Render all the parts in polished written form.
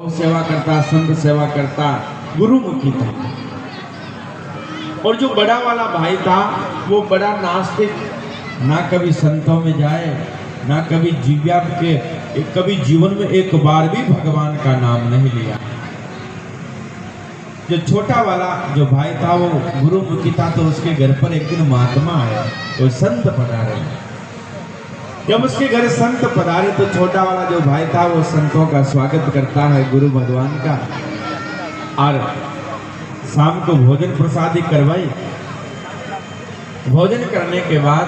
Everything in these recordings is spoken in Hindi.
सेवा करता, संत सेवा करता, गुरुमुखी था। और जो बड़ा वाला भाई था वो बड़ा नास्तिक, ना कभी संतों में जाए, ना कभी कभी जीवन में एक बार भी भगवान का नाम नहीं लिया। जो छोटा वाला जो भाई था वो गुरुमुखी था, तो उसके घर पर एक दिन महात्मा आया, वो संत पधारे। जब उसके घर संत पधारे तो छोटा वाला जो भाई था वो संतों का स्वागत करता है, गुरु भगवान का। और शाम को भोजन प्रसादी करवाई। भोजन करने के बाद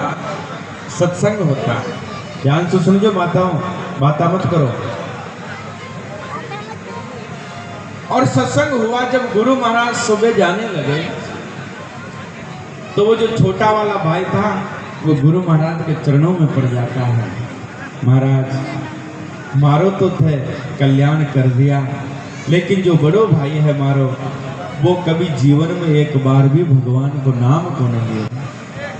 सत्संग होता है। ध्यान से सुनिए माताओं, बाता मत करो। और सत्संग हुआ। जब गुरु महाराज सुबह जाने लगे तो वो जो छोटा वाला भाई था वो गुरु महाराज के चरणों में पड़ जाता है। महाराज मारो तो थे, कल्याण कर दिया, लेकिन जो बड़ो भाई है मारो, वो कभी जीवन में एक बार भी भगवान को नाम को नहीं लिया।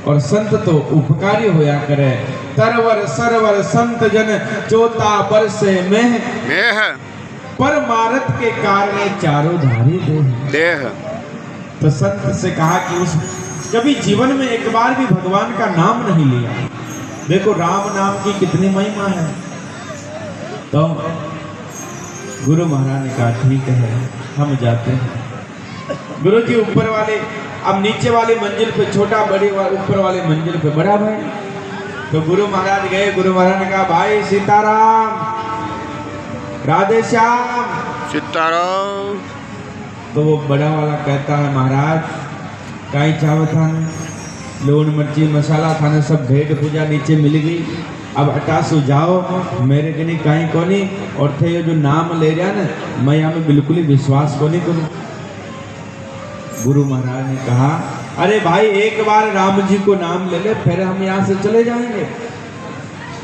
और संत तो उपकारी होया करे। तरवर सरवर संत जन चोता बरसे में पर मारत के कारण चारों धारी देह। तो संत से कहा कि उस कभी जीवन में एक बार भी भगवान का नाम नहीं लिया। देखो राम नाम की कितनी महिमा है। तो गुरु महाराज ने कहा ठीक है, हम जाते हैं। गुरु जी ऊपर वाले, अब नीचे वाली मंजिल पे छोटा, बड़े ऊपर वाले मंजिल पे बड़ा भाई। तो गुरु महाराज गए। गुरु महाराज ने कहा भाई सीताराम, राधे श्याम, सीताराम। तो वो बड़ा वाला कहता है महाराज काई चावल था, लून मिर्ची मसाला खाने सब भेंट पूजा नीचे मिल गई। अब हटासु जाओ, मेरे के नहीं काई कोनी। और थे ये जो नाम ले रहा ना, मैं यहाँ में बिल्कुल ही विश्वास को नहीं करूँ। गुरु महाराज ने कहा अरे भाई एक बार राम जी को नाम ले ले, फिर हम यहाँ से चले जाएंगे।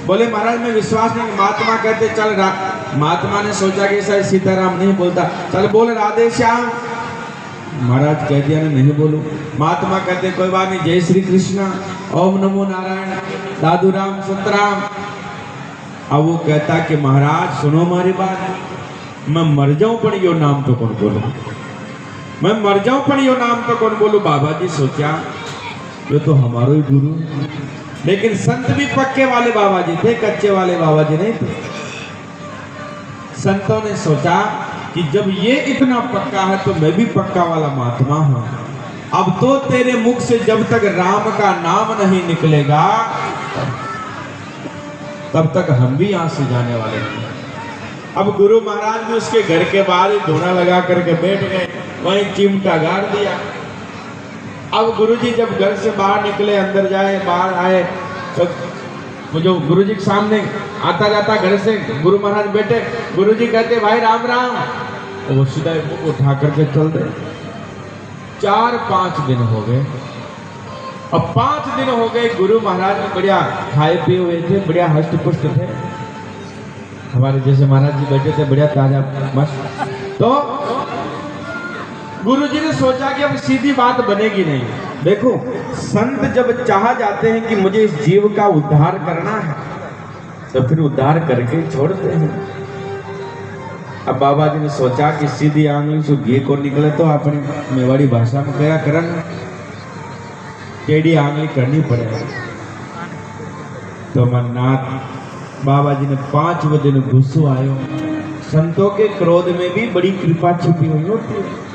बोले महाराज मैं विश्वास नहीं। महात्मा कहते चल महात्मा ने सोचा कि शायद सीताराम नहीं बोलता, चल बोल राधे श्याम। महाराज कह दिया ना नहीं बोलूं। महात्मा कहते कोई बात नहीं, जय श्री कृष्णा, ओम नमो नारायण, दादू राम सतराम। अब वो कहता कि महाराज सुनो हमारी बात, मैं मर जाऊं पर यो नाम तो कौन बोलूं, मैं मर जाऊं पर यो नाम तो कौन बोलूं। बाबा जी सोचा ये तो हमारो ही गुरु। लेकिन संत भी पक्के वाले बाबा जी थे, कच्चे वाले बाबा जी नहीं थे। संतों ने सोचा कि जब ये इतना पक्का है तो मैं भी पक्का वाला महात्मा हूं। अब तो तेरे मुख से जब तक राम का नाम नहीं निकलेगा तब तक हम भी यहां से जाने वाले हैं। अब गुरु महाराज भी उसके घर के बाहर ही धोना लगा करके बैठ गए, वहीं चिमटा गाड़ दिया। अब गुरुजी जब घर से बाहर निकले, अंदर जाए बाहर आए, तो जो गुरुजी के सामने आता जाता घर से गुरु महाराज बैठे। गुरुजी कहते भाई राम राम। वो सीधा मुख उठा करके चल दे। 4-5 दिन हो गए। अब 5 दिन हो गए गुरु महाराज ने बढ़िया खाए पिए हुए थे, बढ़िया हष्ट पुष्ट थे, हमारे जैसे महाराज जी बैठे थे बढ़िया ताजा मस्त। तो गुरुजी ने सोचा कि अब सीधी बात बनेगी नहीं। देखो संत जब चाह जाते हैं कि मुझे इस जीव का उद्धार करना है तो फिर उद्धार करके छोड़ते हैं। अब बाबा जी ने सोचा कि सीधी आंगली से घी को निकले तो अपनी मेवाड़ी भाषा में क्या करन, टेढ़ी आंगली करनी पड़ेगी। तो मन्नाथ बाबा जी ने 5वें दिन गुस्सो आयो। संतों के क्रोध में भी बड़ी कृपा छिपी हुई होती है।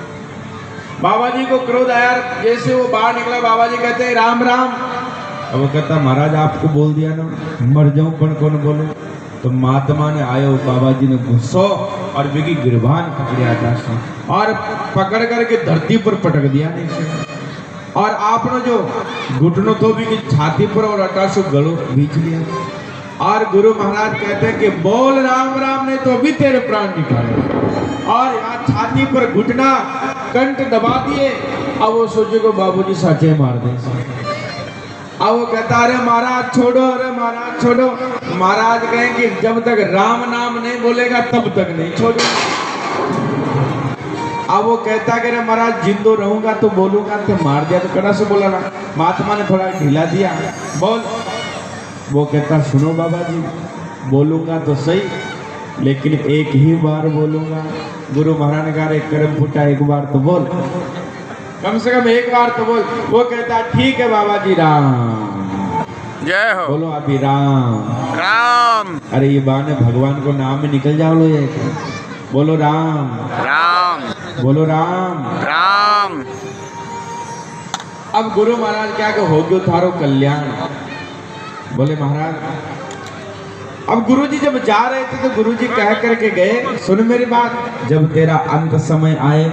बाबा जी को क्रोध आया, जैसे वो बाहर निकला बाबा जी कहते हैं राम राम। अब वो कहता महाराज आपको बोल दिया ना, मर जाऊं पर कौन बोलूं। तो महात्मा ने आयो, बाबा जी ने गुस्सो और बिगी गिरबान पकड़िया था और पकड़ करके धरती पर पटक दिया नीचे। और आपने जो घुटनों तो भी छाती पर और अटासु गलो बीच लिया। और गुरु महाराज कहते हैं कि बोल राम राम, नहीं तो अभी तेरे प्राण निकाले। और यहाँ छाती पर घुटना कंठ दबा दिए। अब वो सोचे को बाबूजी साचे मार दे। अब वो कहता अरे महाराज छोड़ो, अरे महाराज छोड़ो। महाराज कहें कि जब तक राम नाम नहीं बोलेगा तब तक नहीं छोड़ो। अब वो कहता कि अरे महाराज जिंदो रहूंगा तो बोलूंगा। तो मार दिया तो कड़ा से बोला ना। महात्मा ने थोड़ा ढीला दिया, बोल। वो कहता सुनो बाबा जी बोलूंगा तो सही, लेकिन एक ही बार बोलूंगा। गुरु महाराज ने कहा रे कर्म फूटा एक बार तो बोल, कम से कम एक बार तो बोल। वो कहता ठीक है बाबा जी राम। जय हो। बोलो अभी राम राम। अरे ये बहाने भगवान को नाम में निकल जाओ लो ये। बोलो राम राम। बोलो राम राम। अब गुरु महाराज क्या हो गयो थारो कल्याण। बोले महाराज अब गुरुजी जब जा रहे थे तो गुरुजी कह करके गए सुन मेरी बात, जब तेरा अंत समय आए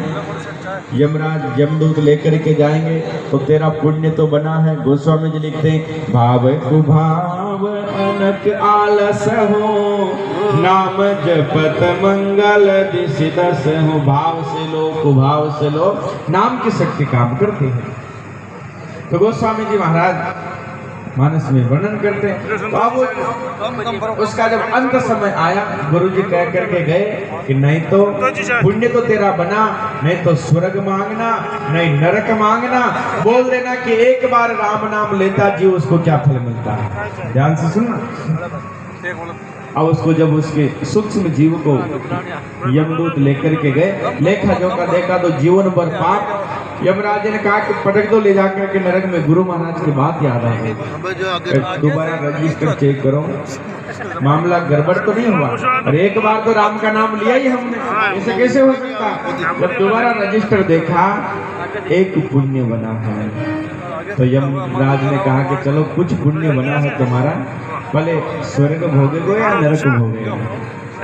यमराज यमदूत लेकर के जाएंगे तो तेरा पुण्य तो बना है। गोस्वामी जी लिखते हैं भाव कुभाव अनक आलस हो नाम जपत मंगल दिशि दस हो। भाव से लो कुभाव से लो, नाम की शक्ति काम करती है। तो गोस्वामी जी महाराज मानस में वर्णन करते हैं। तो अब उसका जब अंत समय आया गुरुजी कह करके गए कि नहीं तो पुण्य तो तेरा बना, नहीं तो स्वर्ग मांगना नहीं नरक मांगना, बोल देना कि एक बार राम नाम लेता जीव उसको क्या फल मिलता है। ध्यान से सुनना। अब उसको जब उसके सूक्ष्म जीव को यमदूत लेकर के गए, लेखा जोखा देखा तो जीवन भर पाप। यमराज ने कहा कि पटक दो ले जाकर के नरक में। गुरु महाराज की बात याद आ गई, दोबारा रजिस्टर चेक करो मामला गड़बड़ तो नहीं हुआ। और एक बार तो राम का नाम लिया ही हमने, ऐसे कैसे हो सकता। जब दोबारा रजिस्टर देखा एक पुण्य बना है, तो यमराज ने कहा कि चलो कुछ पुण्य बना है तुम्हारा, भले स्वर्ग भोगेगो या नरक भोगेगो।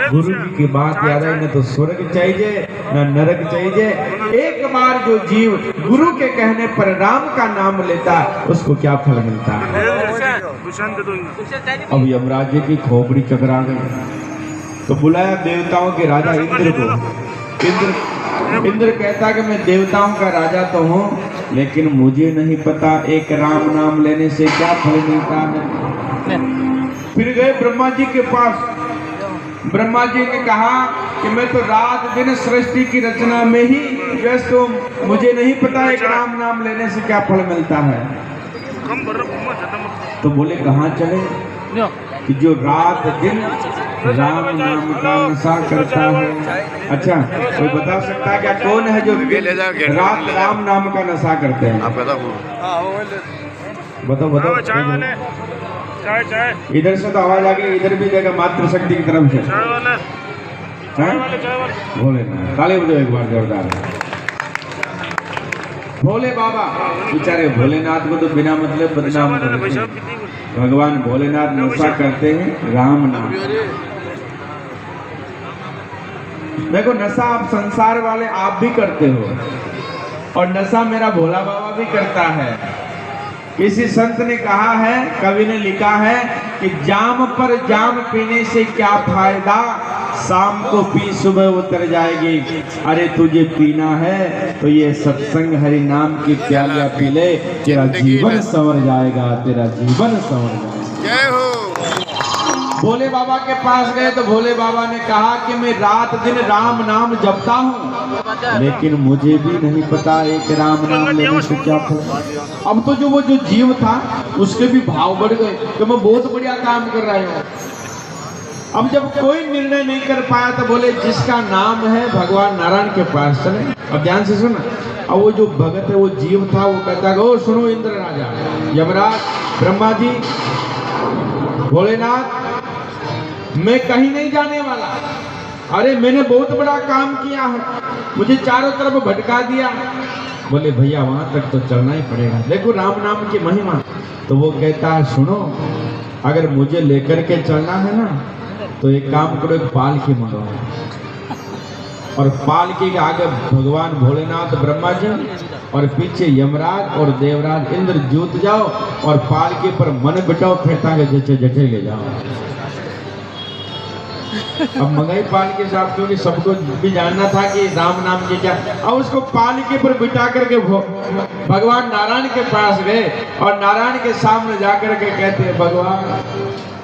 गुरु जी की बात याद है, न तो स्वर्ग चाहिए न नरक चाहिए। एक बार जो जीव गुरु के कहने पर राम का नाम लेता उसको क्या फल मिलता है। अब यमराज जी की खोपड़ी चकरा गई तो बुलाया देवताओं के राजा इंद्र को। इंद्र कहता कि मैं देवताओं का राजा तो हूँ, लेकिन मुझे नहीं पता एक राम नाम लेने से क्या फल मिलता है। फिर गए ब्रह्मा जी के पास। ब्रह्मा जी ने कहा कि मैं तो रात दिन सृष्टि की रचना में ही व्यस्त हूँ, मुझे नहीं पता एक राम नाम लेने से क्या फल मिलता है। तो बोले कहाँ चले कि जो रात दिन राम नाम का नशा करता है। अच्छा कोई बता सकता है क्या कौन है जो रात राम नाम का नशा करते हैं। बताओ बताओ। इधर से तो आवाज आ गई, इधर भी देगा मातृ शक्ति की तरफ से। भोले ताली बजाओ एक बार जोरदार। भोले बाबा बेचारे भोलेनाथ को तो बिना मतलब बदनाम करते हैं। भगवान भोलेनाथ नशा करते हैं राम नाम। देखो नशा आप संसार वाले आप भी करते हो, और नशा मेरा भोला बाबा भी करता है। किसी संत ने कहा है, कवि ने लिखा है कि जाम पर जाम पीने से क्या फायदा, शाम को पी सुबह उतर जाएगी। अरे तुझे पीना है तो ये सत्संग हरि नाम की प्यालियां पी ले, तेरा जीवन संवर जाएगा, तेरा जीवन संवर जाएगा। जय हो। भोले बाबा के पास गए तो भोले बाबा ने कहा कि मैं रात दिन राम नाम जपता हूँ, लेकिन मुझे भी नहीं पता एक राम नाम लेने से क्या फल। अब तो जो वो जो जीव था उसके भी भाव बढ़ गए कि मैं बहुत बढ़िया काम कर रहा हूँ। अब जब कोई निर्णय नहीं कर पाया तो बोले जिसका नाम है भगवान नारायण के पास चले। अब ध्यान से सुना। अब वो जो भगत है वो जीव था, वो कहता है ओ सुनो इंद्र राजा, यमराज, ब्रह्मा जी, भोलेनाथ, मैं कहीं नहीं जाने वाला। अरे मैंने बहुत बड़ा काम किया है, मुझे चारों तरफ भटका दिया। बोले भैया वहां तक तो चलना ही पड़ेगा, देखो राम नाम की महिमा। तो वो कहता है सुनो, अगर मुझे लेकर के चलना है ना तो एक काम करो, एक पालकी मंगाओ, और पालकी के आगे भगवान भोलेनाथ ब्रह्मा जी और पीछे यमराज और देवराज इंद्र जूत जाओ, और पालकी पर मन बिठाओ, फिर ताकि जचे जटे ले जाओ। अब मंगाई पालकी साहब, क्योंकि सबको भी जानना था कि राम नाम की क्या। अब उसको पालकी पर बिठा करके भगवान नारायण के पास गए, और नारायण के सामने जाकर के कहते हैं भगवान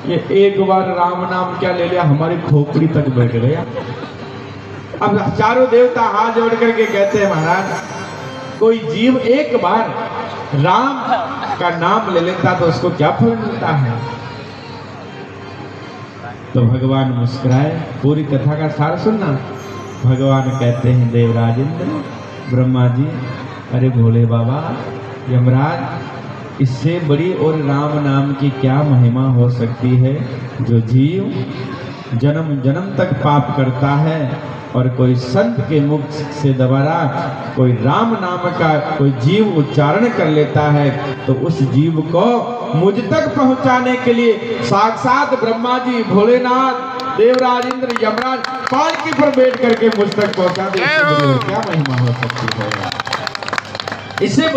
ये एक बार राम नाम क्या ले लिया, हमारी खोपड़ी तक बैठ गया। अब चारों देवता हाथ जोड़ करके कहते हैं महाराज कोई जीव एक बार राम का नाम ले लेता तो उसको क्या फल मिलता है। तो भगवान मुस्कुराए। पूरी कथा का सार सुनना। भगवान कहते हैं देवराज इंद्र, ब्रह्मा जी, अरे भोले बाबा, यमराज, इससे बड़ी और राम नाम की क्या महिमा हो सकती है। जो जीव जन्म जन्म तक पाप करता है और कोई संत के मुख से दोबारा कोई राम नाम का कोई जीव उच्चारण कर लेता है तो उस जीव को मुझ तक पहुंचाने के लिए साक्षात ब्रह्मा जी, भोलेनाथ, देवराज इंद्र, यमराज पालकी पर बैठ करके मुझ तक पहुंचा दे। क्या महिमा हो सकती है। इसे